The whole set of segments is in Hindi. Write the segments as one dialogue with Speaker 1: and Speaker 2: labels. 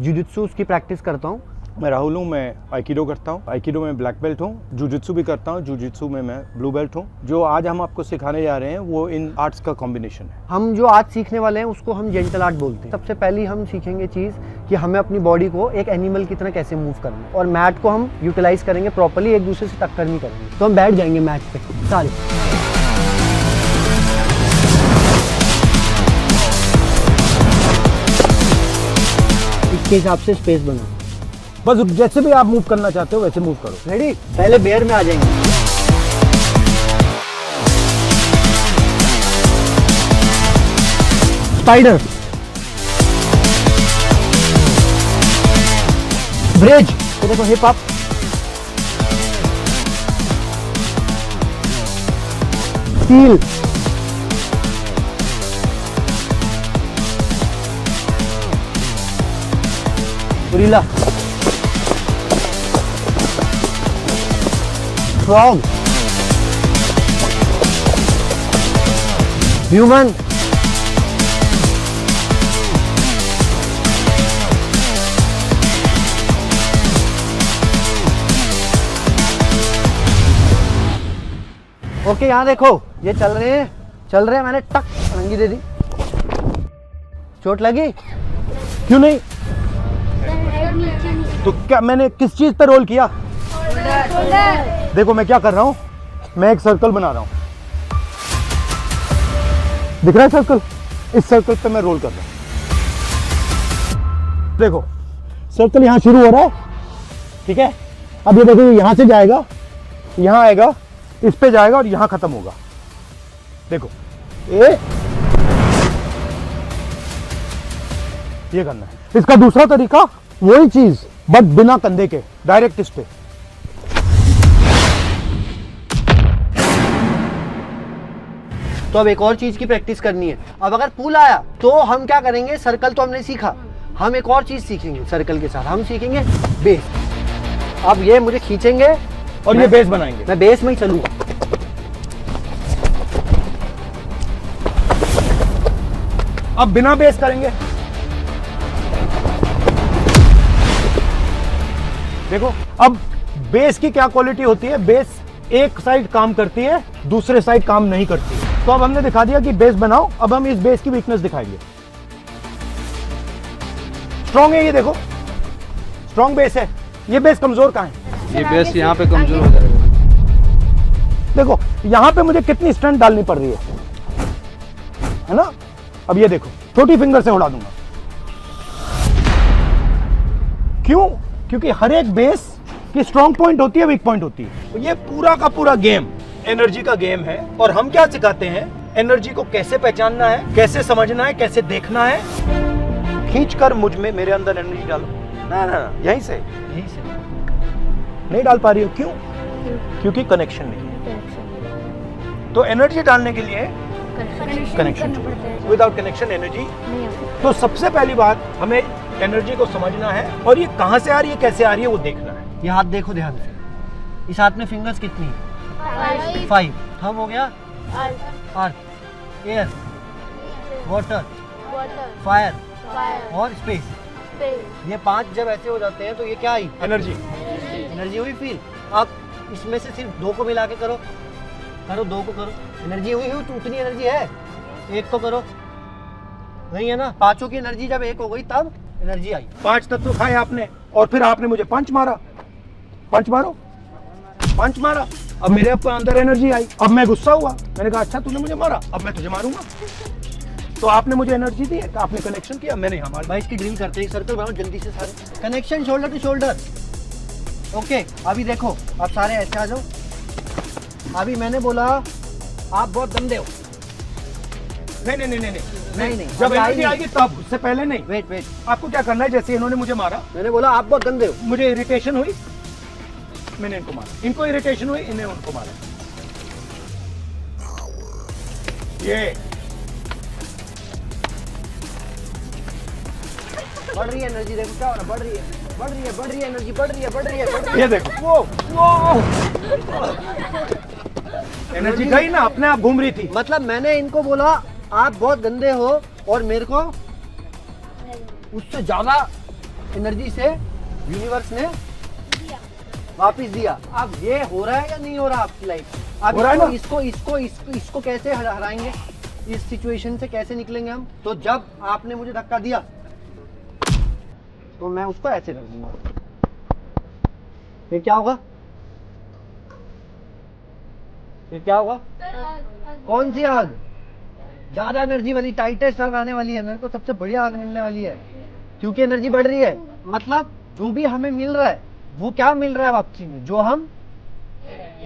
Speaker 1: जुजित्सु की प्रैक्टिस करता हूँ।
Speaker 2: मैं राहुल हूँ, मैं आइकिडो करता हूँ। आइकिडो में ब्लैक बेल्ट हूँ। जुजित्सु भी करता हूँ, जुजित्सु में मैं ब्लू बेल्ट हूँ। जो आज हम आपको सिखाने जा रहे हैं वो इन आर्ट्स का कॉम्बिनेशन है।
Speaker 1: हम जो आज सीखने वाले हैं उसको हम जेंटल आर्ट बोलते हैं। सबसे पहली हम सीखेंगे चीज़ कि हमें अपनी बॉडी को एक एनिमल की तरह कैसे मूव करना है, और मैट को हम यूटिलाइज करेंगे प्रॉपर्ली, एक दूसरे से टक्कर नहीं करेंगे। तो हम बैठ जाएंगे मैट पे सारे। इसके हिसाब से स्पेस बनाओ।
Speaker 2: बस जैसे भी आप मूव करना चाहते हो वैसे मूव करो।
Speaker 1: रेडी? पहले बेयर में आ जाएंगे। स्पाइडर, ब्रिज, तो देखो hip up, steel, gorilla, frog, human, okay यहाँ देखो ये चल रहे हैं, मैंने टक रंगी दे दी। चोट लगी?
Speaker 2: क्यों नहीं? तो क्या मैंने किस चीज पे रोल किया? देखो मैं क्या कर रहा हूँ, मैं एक सर्कल बना रहा हूँ, दिख रहा है सर्कल? इस सर्कल पे मैं रोल कर रहा हूँ। देखो सर्कल यहाँ शुरू हो रहा है, ठीक है? अब ये देखो यहाँ से जाएगा, यहाँ आएगा, इस पे जाएगा और यहाँ खत्म होगा। देखो ये करना है। इसका दूसरा तरीका वही चीज बट बिना कंधे के, डायरेक्ट इस पे।
Speaker 1: तो अब एक और चीज की प्रैक्टिस करनी है। अब अगर पुल आया तो हम क्या करेंगे, सर्कल तो हमने सीखा, हम एक और चीज सीखेंगे सर्कल के साथ, हम सीखेंगे बेस। अब ये मुझे खींचेंगे
Speaker 2: और ये बेस बनाएंगे।
Speaker 1: मैं बेस में ही चलूंगा।
Speaker 2: अब बिना बेस करेंगे। देखो अब बेस की क्या क्वालिटी होती है, बेस एक साइड काम करती है, दूसरे साइड काम नहीं करती है। तो अब हमने दिखा दिया कि बेस बनाओ। अब हम इस बेस की वीकनेस दिखाएंगे। स्ट्रॉन्ग है ये, देखो स्ट्रॉन्ग बेस है। ये बेस कमजोर कहाँ है?
Speaker 3: ये बेस यहाँ पे कमजोर हो जाएगा।
Speaker 2: देखो यहाँ पे मुझे कितनी स्ट्रेंथ डालनी पड़ रही है ना? अब ये देखो छोटी फिंगर से उड़ा दूंगा। क्यों? क्योंकि हर एक बेस की स्ट्रॉन्ग पॉइंट होती है, वीक पॉइंट होती है। तो ये पूरा का पूरा गेम एनर्जी का गेम है। और हम क्या सिखाते हैं, एनर्जी को कैसे पहचानना है, कैसे समझना है, कैसे देखना है। खींच कर मुझ में, मेरे अंदर एनर्जी डालो। ना यहीं से नहीं डाल पा रही हो। क्यों? क्योंकि कनेक्शन नहीं है। तो एनर्जी डालने के लिए कनेक्शन, विदाउट कनेक्शन एनर्जी। तो सबसे पहली बात, हमें एनर्जी को समझना है और ये कहां से आ रही है, कैसे आ रही है, वो देखना है।
Speaker 1: ये हाथ देखो ध्यान से, इस हाथ में फिंगर्स कितनी है? 5। थंब हो गया अर्थ, एयर, वाटर, फायर और स्पेस। ये 5 जब ऐसे हो जाते हैं तो ये क्या आई?
Speaker 2: एनर्जी।
Speaker 1: एनर्जी हुई फील। अब इसमें से सिर्फ 2 को मिला के करो, 2 को करो। एनर्जी हुई तो उतनी एनर्जी है। 1 को करो, नहीं है ना? 5 की एनर्जी जब 1 हो गई तब एनर्जी आई।
Speaker 2: 5 तत्व खाए आपने और फिर आपने मुझे पंच मारा। पंच मारो, पंच मारा। अब मेरे अंदर एनर्जी आई। अब मैं गुस्सा हुआ, मैंने कहा अच्छा तूने मुझे मारा, अब मैं तुझे मारूंगा। तो आपने मुझे एनर्जी दी है, आपने कनेक्शन किया, मैंने हमारे
Speaker 1: भाई इसकी ड्रिल करते हैं। सर्कल बनाओ जल्दी से सारे, connection shoulder to shoulder. Okay अभी देखो, अब सारे ऐसे आ जाओ। अभी मैंने बोला आप बहुत गंदे हो।
Speaker 2: नहीं। जब एनर्जी आएगी तब, उससे पहले नहीं।
Speaker 1: वेट,
Speaker 2: आपको क्या करना है, जैसे इन्होंने मुझे मारा,
Speaker 1: मैंने बोला आप बहुत गंदे हो।
Speaker 2: मुझे इरिटेशन हुई, मैंने इनको मारा। इनको इरिटेशन हुई, इन्हें उनको मारा। ये
Speaker 1: बढ़ रही है एनर्जी, देखो क्या हो रहा है, बढ़ रही है एनर्जी, बढ़ रही है।
Speaker 2: ये देखो वो एनर्जी गई ना, अपने आप घूम रही थी।
Speaker 1: मतलब मैंने इनको बोला आप बहुत गंदे हो और मेरे को उससे ज्यादा एनर्जी से यूनिवर्स ने वापस दिया। अब ये हो रहा है या नहीं हो रहा आपकी लाइफ? अब
Speaker 2: हो रहा है ना?
Speaker 1: इसको कैसे हराएंगे? इस सिचुएशन से कैसे निकलेंगे हम? तो जब आपने मुझे धक्का दिया तो मैं उसको ऐसे रख दूंगा, फिर क्या होगा? फिर क्या होगा? कौन सी आग? ज्यादा एनर्जी वाली, टाइटेस्ट आग आने वाली है। मेरे को सबसे बढ़िया आग मिलने वाली है, क्योंकि एनर्जी बढ़ रही है। मतलब जो भी हमें मिल रहा है वो क्या मिल रहा है वापसी में? जो हम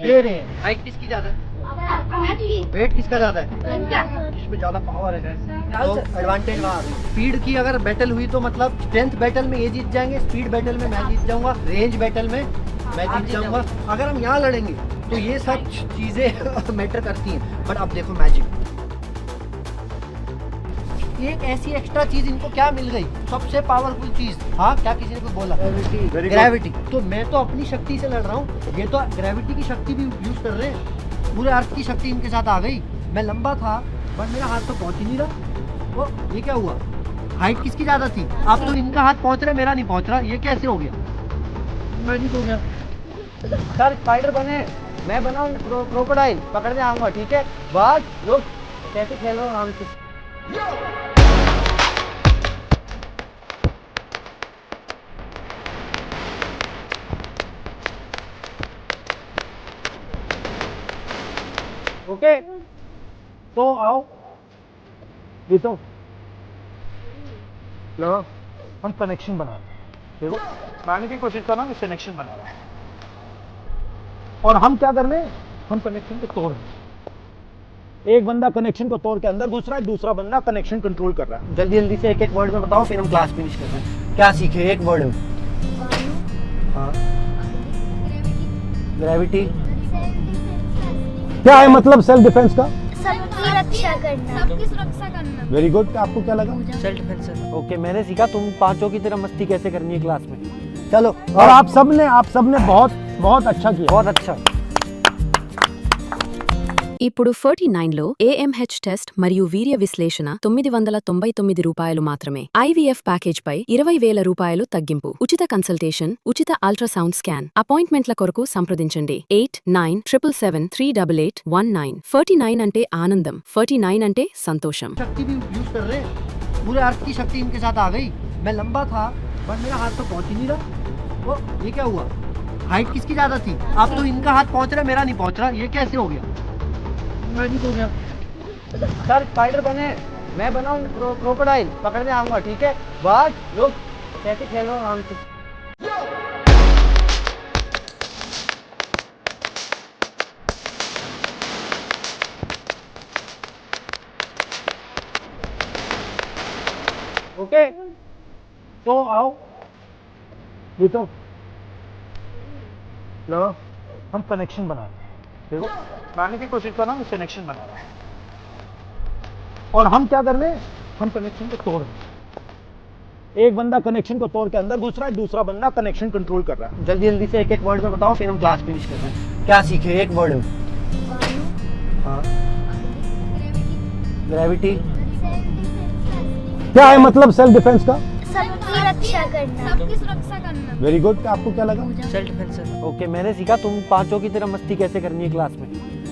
Speaker 1: दे रहे हैं। हाइट किसकी ज्यादा है? वेट किसका ज्यादा है? इसमें ज्यादा पावर है। तो एडवांटेज वहाँ। स्पीड की अगर बैटल हुई तो मतलब स्ट्रेंथ बैटल में ये जीत जाएंगे, स्पीड बैटल में मैं जीत जाऊंगा, रेंज बैटल में मैं जीत जाऊंगा। अगर हम यहाँ लड़ेंगे तो ये सब चीजें मैटर करती हैं। बट अब देखो मैजिक, एक ऐसी एक्स्ट्रा चीज इनको क्या मिल गई? सबसे पावरफुल चीज। हाँ, क्या किसी ने कुछ बोला? ग्रेविटी। तो मैं तो अपनी शक्ति से लड़ रहा हूँ, ये तो ग्रेविटी की शक्ति भी यूज कर रहे हैं। पूरे अर्थ की शक्ति इनके साथ आ गई। मैं लंबा था बट मेरा हाथ तो पहुंच ही नहीं रहा। वो ये क्या हुआ? हाइट किसकी ज्यादा थी? अब तो इनका हाथ पहुंच रहा है, मेरा नहीं पहुंच रहा। ये कैसे हो गया? मैजिक हो गया। सर स्पाइडर बने, मैं बनाऊं क्रोकोडाइल, पकड़ने आऊंगा, ठीक है? बस रुक, कैसे खेल रहा हूँ आराम से। ओके, तो आओ,
Speaker 2: ये तो लो, हम कनेक्शन बना रहे हैं। देखो, बनाने की कोशिश कर रहा हूँ, कनेक्शन बना रहा है। और हम क्या कर रहे हैं? हम कनेक्शन को तोड़ रहे हैं। एक बंदा कनेक्शन को तोड़ के अंदर घुस रहा है, दूसरा बंदा कनेक्शन कंट्रोल कर रहा है।
Speaker 1: जल्दी जल्दी से एक एक वर्ड में बताओ, फिर हम क्लास फिनिश करते हैं। क्या सीखे एक वर्ड में? हाँ, ग्रेविटी।
Speaker 2: क्या है मतलब सेल्फ डिफेंस का?
Speaker 4: सबकी रक्षा करना, सबकी सुरक्षा करना।
Speaker 2: Very good. आपको क्या लगा?
Speaker 1: Self defence. ओके, मैंने सीखा तुम पांचों की तरह मस्ती कैसे करनी है क्लास में। चलो,
Speaker 2: और आप सबने बहुत बहुत अच्छा किया।
Speaker 1: बहुत अच्छा।
Speaker 5: ఇప్పుడు 49లో AMH టెస్ట్ మరియు వీర్య విశ్లేషణ 999 రూపాయలు మాత్రమే. IVF ప్యాకేజ్ పై 20,000 రూపాయలు తగ్గింపు. ఉచిత కన్సల్టేషన్, ఉచిత అల్ట్రాసౌండ్ స్కాన్. అపాయింట్మెంట్ల కొరకు సంప్రదించండి 8977388819. 49 అంటే ఆనందం, 49 అంటే సంతోషం.
Speaker 1: शक्ति भी यूज कर रहे हैं। पूरे अर्थ की शक्ति इनके साथ आ गई। मैं लंबा था बट मेरा हाथ तो पहुंच ही नहीं रहा। वो ये क्या हुआ? हाइट किसकी ज्यादा थी? अब तो इनका हाथ पहुंच रहा है, मेरा नहीं पहुंच रहा। ये कैसे हो गया? मैजिक हो गया। सर स्पाइडर बने, मैं बनाऊं क्रोकोडाइल, पकड़ने आऊंगा, ठीक है? बस रुक, कैसे खेल रहा हूँ आराम से। ओके, तो आओ,
Speaker 2: ये तो लो, हम कनेक्शन बना रहे हैं। देखो, बनाने की कोशिश कर रहा हूँ, कनेक्शन बना रहा है। और हम क्या कर रहे हैं? हम कनेक्शन को तोड़ रहे हैं। एक बंदा कनेक्शन को तोड़ के अंदर घुस रहा है, दूसरा बंदा कनेक्शन कंट्रोल कर रहा है।
Speaker 1: जल्दी जल्दी से एक एक वर्ड में बताओ, फिर हम क्लास फिनिश करते हैं। क्या सीखे एक वर्ड में? हाँ, ग्रेविटी।
Speaker 2: क्या है मतलब सेल्फ डिफेंस का?
Speaker 4: सबकी रक्षा करना, सबकी सुरक्षा करना।
Speaker 2: Very good. आपको क्या लगा?
Speaker 1: Self defence. ओके, मैंने सीखा तुम पांचों की तरह मस्ती कैसे करनी है क्लास में।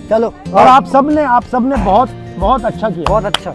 Speaker 1: चलो,
Speaker 2: और आप सबने बहुत बहुत अच्छा किया।
Speaker 1: बहुत अच्छा।